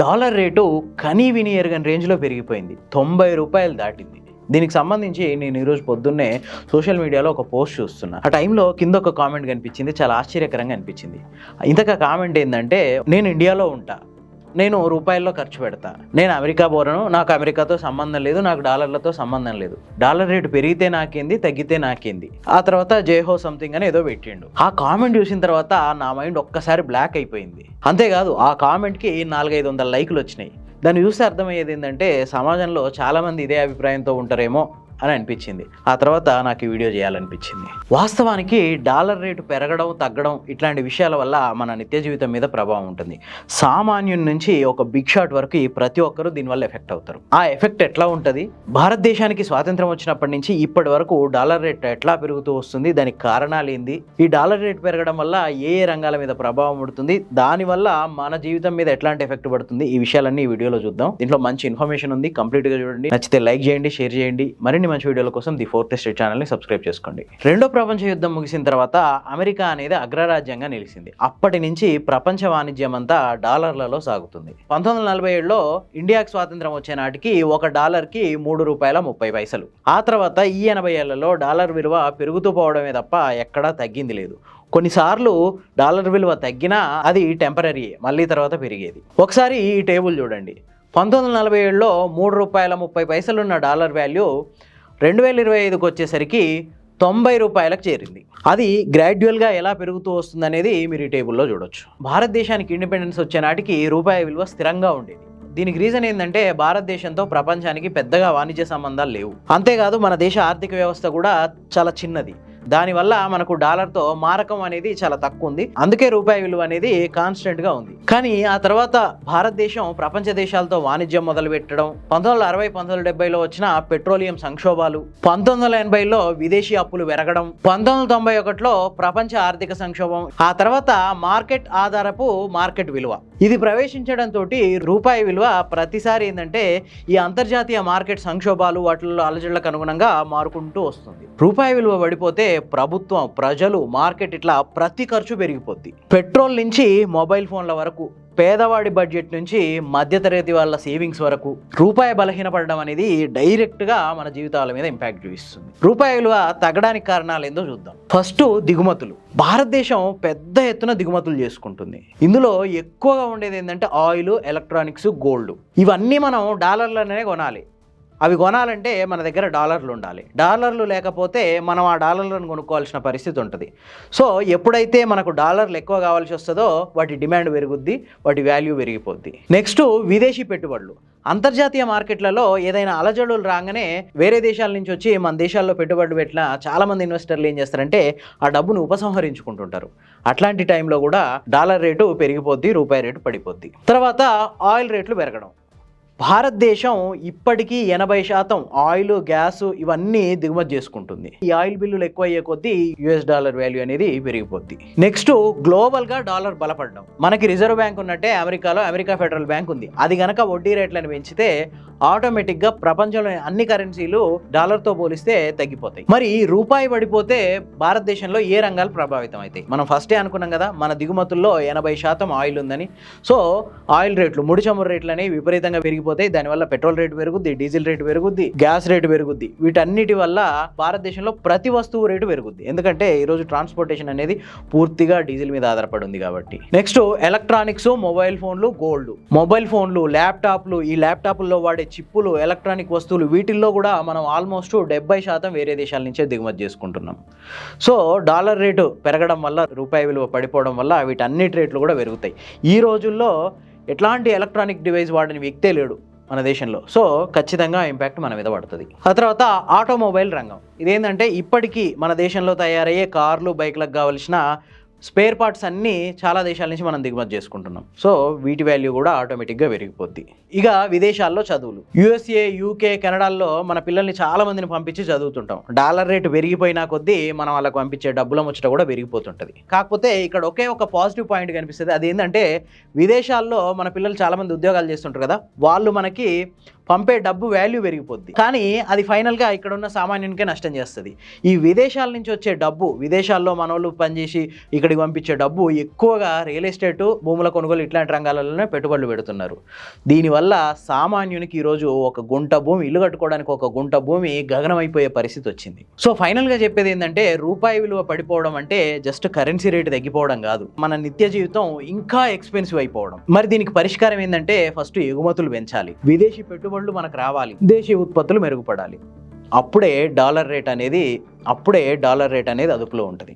Dollar rate కనీవినీ ఎరగని రేంజ్లో పెరిగిపోయింది. 90 రూపాయలు దాటింది. దీనికి సంబంధించి నేను ఈరోజు పొద్దున్నే సోషల్ మీడియాలో ఒక పోస్ట్ చూస్తున్నా. ఆ టైంలో కింద ఒక కామెంట్ కనిపించింది, చాలా ఆశ్చర్యకరంగా అనిపించింది. ఇంతక కామెంట్ ఏంటంటే, నేను ఇండియాలో ఉంటా, నేను రూపాయల్లో ఖర్చు పెడతా, నేను అమెరికా పోరను, నాకు అమెరికాతో సంబంధం లేదు, నాకు డాలర్లతో సంబంధం లేదు, డాలర్ రేటు పెరిగితే నాకేంది, తగ్గితే నాకేంది, ఆ తర్వాత జైహో సంథింగ్ అని ఏదో పెట్టిండు. ఆ కామెంట్ చూసిన తర్వాత నా మైండ్ ఒక్కసారి బ్లాక్ అయిపోయింది. అంతేకాదు, ఆ కామెంట్కి 400-500 లైకులు వచ్చినాయి. దాన్ని చూస్తే అర్థమయ్యేది ఏంటంటే, సమాజంలో చాలామంది ఇదే అభిప్రాయంతో ఉంటారేమో అని అనిపించింది. ఆ తర్వాత నాకు ఈ వీడియో చేయాలనిపించింది. వాస్తవానికి డాలర్ రేటు పెరగడం, తగ్గడం ఇట్లాంటి విషయాల వల్ల మన నిత్య జీవితం మీద ప్రభావం ఉంటుంది. సామాన్యుని నుంచి ఒక బిగ్ షాట్ వరకు ప్రతి ఒక్కరూ దీనివల్ల ఎఫెక్ట్ అవుతారు. ఆ ఎఫెక్ట్ ఎట్లా ఉంటుంది? భారతదేశానికి స్వాతంత్రం వచ్చినప్పటి నుంచి ఇప్పటి వరకు డాలర్ రేట్ ఎట్లా పెరుగుతూ వస్తుంది, దానికి కారణాలు ఏంది, ఈ డాలర్ రేట్ పెరగడం వల్ల ఏ రంగాల మీద ప్రభావం పడుతుంది, దానివల్ల మన జీవితం మీద ఎట్లాంటి ఎఫెక్ట్ పడుతుంది, ఈ విషయాలన్నీ ఈ వీడియోలో చూద్దాం. దీంట్లో మంచి ఇన్ఫర్మేషన్ ఉంది, కంప్లీట్గా చూడండి. నచ్చితే లైక్ చేయండి, షేర్ చేయండి. మరిన్ని మంచి వీడియోల కోసం ది ఫోర్త్ ఎస్టేట్ ఛానల్ని సబ్స్క్రైబ్ చేసుకోండి. రెండో ప్రపంచ యుద్ధం ముగిసిన తర్వాత అమెరికా అనేది అగ్రరాజ్యంగా నిలిచింది. అప్పటి నుంచి ప్రపంచ వాణిజ్యం అంతా డాలర్లలో సాగుతుంది. 1947లో ఇండియాకి స్వాతంత్రం వచ్చే నాటికి $1కి ₹3.30. ఆ తర్వాత ఈ 80 ఏళ్లలో డాలర్ విలువ పెరుగుతూ పోవడమే తప్ప ఎక్కడా తగ్గింది లేదు. కొన్నిసార్లు డాలర్ విలువ తగ్గినా అది టెంపరీ, మళ్ళీ తర్వాత పెరిగేది. ఒకసారి ఈ టేబుల్ చూడండి. 1947లో ₹3.30 ఉన్న డాలర్ వాల్యూ 2025కి వచ్చేసరికి ₹90కి చేరింది. అది గ్రాడ్యువల్గా ఎలా పెరుగుతూ వస్తుంది అనేది మీరు ఈ టేబుల్లో చూడొచ్చు. భారతదేశానికి ఇండిపెండెన్స్ వచ్చే నాటికి రూపాయి విలువ స్థిరంగా ఉండేది. దీనికి రీజన్ ఏంటంటే, భారతదేశంతో ప్రపంచానికి పెద్దగా వాణిజ్య సంబంధాలు లేవు. అంతేకాదు, మన దేశ ఆర్థిక వ్యవస్థ కూడా చాలా చిన్నది. దానివల్ల మనకు డాలర్తో మారకం అనేది చాలా తక్కువ ఉంది. అందుకే రూపాయి విలువ అనేది కాన్స్టెంట్గా ఉంది. కానీ ఆ తర్వాత భారతదేశం ప్రపంచ దేశాలతో వాణిజ్యం మొదలు పెట్టడం, 1960-1970లో వచ్చిన పెట్రోలియం సంక్షోభాలు, 1980లో విదేశీ అప్పులు పెరగడం, 1991లో ప్రపంచ ఆర్థిక సంక్షోభం, ఆ తర్వాత మార్కెట్ ఆధారపు మార్కెట్ విలువ ఇది ప్రవేశించడంతో రూపాయి విలువ ప్రతిసారి ఏంటంటే, ఈ అంతర్జాతీయ మార్కెట్ సంక్షోభాలు వాటిల్లో అలజడులకు అనుగుణంగా మారుకుంటూ వస్తుంది. రూపాయి విలువ పడిపోతే ప్రభుత్వం, ప్రజలు, మార్కెట్ ఇట్లా ప్రతి ఖర్చు పెరిగిపోద్ది. పెట్రోల్ నుంచి మొబైల్ ఫోన్ల వరకు, పేదవాడి బడ్జెట్ నుంచి మధ్యతరగతి వాళ్ళ సేవింగ్స్ వరకు రూపాయి బలహీనపడడం అనేది డైరెక్ట్గా మన జీవితాల మీద ఇంపాక్ట్ చూపిస్తుంది. రూపాయి విలువ తగ్గడానికి కారణాలు ఏందో చూద్దాం. ఫస్ట్, దిగుమతులు. భారతదేశం పెద్ద ఎత్తున దిగుమతులు చేసుకుంటుంది. ఇందులో ఎక్కువగా ఉండేది ఏంటంటే ఆయిల్, ఎలక్ట్రానిక్స్, గోల్డ్. ఇవన్నీ మనం డాలర్లనే కొనాలి. అవి కొనాలంటే మన దగ్గర డాలర్లు ఉండాలి. డాలర్లు లేకపోతే మనం ఆ డాలర్లను కొనుక్కోవాల్సిన పరిస్థితి ఉంటుంది. సో ఎప్పుడైతే మనకు డాలర్లు ఎక్కువ కావాల్సి వస్తుందో వాటి డిమాండ్ పెరుగుద్ది, వాటి వాల్యూ పెరిగిపోద్ది. నెక్స్ట్, విదేశీ పెట్టుబడులు. అంతర్జాతీయ మార్కెట్లలో ఏదైనా అలజడులు రాగానే వేరే దేశాల నుంచి వచ్చి మన దేశాల్లో పెట్టుబడులు పెట్టిన చాలామంది ఇన్వెస్టర్లు ఏం చేస్తారంటే, ఆ డబ్బును ఉపసంహరించుకుంటుంటారు. అట్లాంటి టైంలో కూడా డాలర్ రేటు పెరిగిపోద్ది, రూపాయి రేటు పడిపోద్ది. తర్వాత ఆయిల్ రేట్లు పెరగడం. భారతదేశం ఇప్పటికీ 80% ఆయిల్, గ్యాస్ ఇవన్నీ దిగుమతి చేసుకుంటుంది. ఈ ఆయిల్ బిల్లులు ఎక్కువ అయ్యే కొద్దీ US డాలర్ వాల్యూ అనేది పెరిగిపోద్ది. Next, గ్లోబల్గా dollar బలపడడం. మనకి రిజర్వ్ బ్యాంక్ ఉన్నట్టే అమెరికాలో అమెరికా ఫెడరల్ బ్యాంక్ ఉంది. అది గనక వడ్డీ రేట్లను పెంచితే ఆటోమేటిక్గా ప్రపంచంలోని అన్ని కరెన్సీలు డాలర్తో పోలిస్తే తగ్గిపోతాయి. మరి రూపాయి పడిపోతే భారతదేశంలో ఏ రంగాలు ప్రభావితం అవుతాయి? మనం ఫస్టే అనుకున్నాం కదా, మన దిగుమతుల్లో 80% ఆయిల్ ఉందని. సో ఆయిల్ రేట్లు, ముడి చమురు రేట్లు అనేవి విపరీతంగా పెరిగిపోతాయి. దానివల్ల పెట్రోల్ రేటు పెరుగుద్ది, డీజిల్ రేటు పెరుగుద్ది, గ్యాస్ రేటు పెరుగుద్ది. వీటన్నిటి వల్ల భారతదేశంలో ప్రతి వస్తువు రేటు పెరుగుద్ది. ఎందుకంటే ఈరోజు ట్రాన్స్పోర్టేషన్ అనేది పూర్తిగా డీజిల్ మీద ఆధారపడి ఉంది కాబట్టి. నెక్స్ట్, ఎలక్ట్రానిక్స్, మొబైల్ ఫోన్లు, గోల్డ్. మొబైల్ ఫోన్లు, ల్యాప్టాప్లు, ఈ ల్యాప్టాప్ల్లో వాడే చిప్పులు, ఎలక్ట్రానిక్ వస్తువులు, వీటిల్లో కూడా మనం ఆల్మోస్ట్ 70% వేరే దేశాల నుంచే దిగుమతి చేసుకుంటున్నాం. సో డాలర్ రేటు పెరగడం వల్ల, రూపాయి విలువ పడిపోవడం వల్ల వీటన్నిటి రేట్లు కూడా పెరుగుతాయి. ఈ రోజుల్లో ఎట్లాంటి ఎలక్ట్రానిక్ డివైస్ వాడని వ్యక్తే లేడు మన దేశంలో. సో ఖచ్చితంగా ఇంపాక్ట్ మన మీద పడుతుంది. ఆ తర్వాత ఆటోమొబైల్ రంగం. ఇదేంటంటే, ఇప్పటికీ మన దేశంలో తయారయ్యే కార్లు, బైక్లకు కావలసిన స్పేర్ పార్ట్స్ అన్నీ చాలా దేశాల నుంచి మనం దిగుమతి చేసుకుంటున్నాం. సో వీటి వాల్యూ కూడా ఆటోమేటిక్గా పెరిగిపోద్ది. ఇక విదేశాల్లో చదువులు. USA, UK, కెనడాల్లో మన పిల్లల్ని చాలా మందిని పంపించి చదువుతుంటాం. డాలర్ రేటు పెరిగిపోయినా కొద్దీ మనం వాళ్ళకి పంపించే డబ్బుల ముచ్చట కూడా పెరిగిపోతుంటుంది. కాకపోతే ఇక్కడ ఒకే ఒక పాజిటివ్ పాయింట్ కనిపిస్తుంది. అదేంటంటే, విదేశాల్లో మన పిల్లలు చాలామంది ఉద్యోగాలు చేస్తుంటారు కదా, వాళ్ళు మనకి పంపే డబ్బు వాల్యూ పెరిగిపోద్ది. కానీ అది ఫైనల్గా ఇక్కడ ఉన్న సామాన్యునికే నష్టం చేస్తుంది. ఈ విదేశాల నుంచి వచ్చే డబ్బు, విదేశాల్లో మనోళ్ళు పనిచేసి ఇక్కడ అక్కడికి పంపించే డబ్బు ఎక్కువగా రియల్ ఎస్టేట్, భూముల కొనుగోలు ఇట్లాంటి రంగాలలోనే పెట్టుబడులు పెడుతున్నారు. దీనివల్ల సామాన్యునికి ఈరోజు ఒక గుంట భూమి, ఇల్లు కట్టుకోవడానికి ఒక గుంట భూమి గగనమైపోయే పరిస్థితి వచ్చింది. సో ఫైనల్గా చెప్పేది ఏంటంటే, రూపాయి విలువ పడిపోవడం అంటే జస్ట్ కరెన్సీ రేటు తగ్గిపోవడం కాదు, మన నిత్య జీవితం ఇంకా ఎక్స్పెన్సివ్ అయిపోవడం. మరి దీనికి పరిష్కారం ఏంటంటే, ఫస్ట్ ఎగుమతులు పెంచాలి, విదేశీ పెట్టుబడులు మనకు రావాలి, దేశీయ ఉత్పత్తులు మెరుగుపడాలి. అప్పుడే డాలర్ రేట్ అనేది అదుపులో ఉంటుంది.